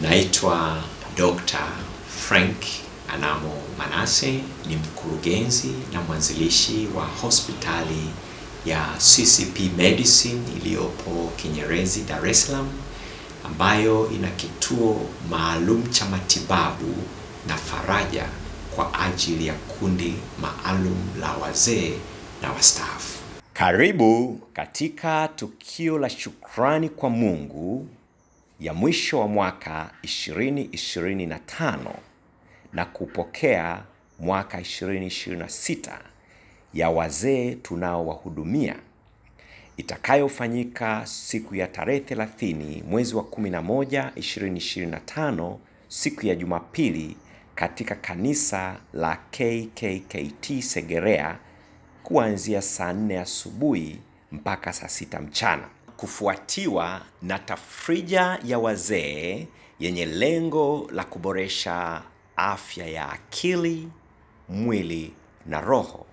Naitwa Dr. Frank Anamo Manase, ni mkurugenzi na mwanzilishi wa hospitali ya CCP Medicine iliyopo Kinyerezi, Dar es Salaam, ambayo ina kituo maalum cha matibabu na faraja kwa ajili ya kundi maalum la wazee na wastaafu. Karibu katika tukio la shukrani kwa Mungu ya mwisho wa mwaka 2025 na kupokea mwaka 2026 ya wazee tunaowahudumia, itakayofanyika siku ya tarehe 30 mwezi wa 11 2025, siku ya Jumapili, katika kanisa la KKKT Segerea kuanzia saa 4 asubuhi mpaka saa 6 mchana, kufuatiwa na tafrija ya wazee yenye lengo la kuboresha afya ya akili, mwili na roho,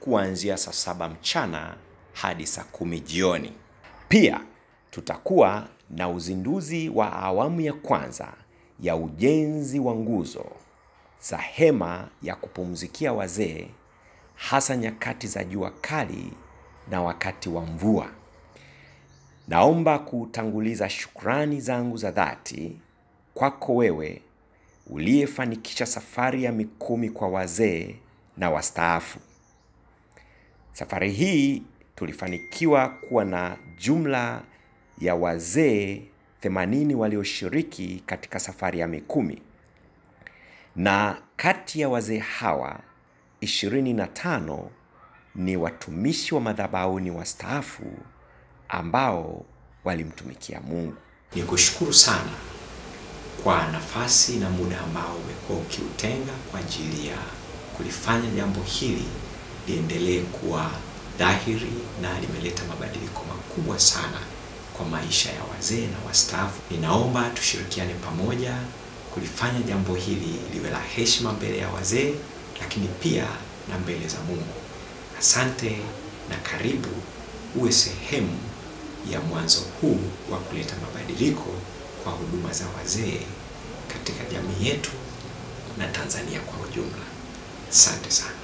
kuanzia saa 7 mchana hadi saa 10 jioni. Pia tutakuwa na uzinduzi wa awamu ya kwanza ya ujenzi wa nguzo za hema ya kupumzikia wazee, hasa nyakati za jua kali na wakati wa mvua. Naomba kutanguliza shukrani zangu za dhati kwako wewe uliyefanikisha safari ya Mikumi kwa wazee na wastaafu. Safari hii tulifanikiwa kuwa na jumla ya wazee 80 walioshiriki katika safari ya Mikumi, na kati ya wazee hawa 25 ni watumishi wa madhabahuni wastaafu ambao walimtumikia Mungu. Nikushukuru sana kwa nafasi na muda ambao umekuwa ukiutenga kwa ajili ya kulifanya jambo hili liendelee kuwa dhahiri, na limeleta mabadiliko makubwa sana kwa maisha ya wazee na wastaafu. Ninaomba tushirikiane pamoja kulifanya jambo hili liwe la heshima mbele ya wazee, lakini pia na mbele za Mungu. Asante na karibu uwe sehemu ya mwanzo huu wa kuleta mabadiliko kwa huduma za wazee katika jamii yetu na Tanzania kwa ujumla. Asante sana.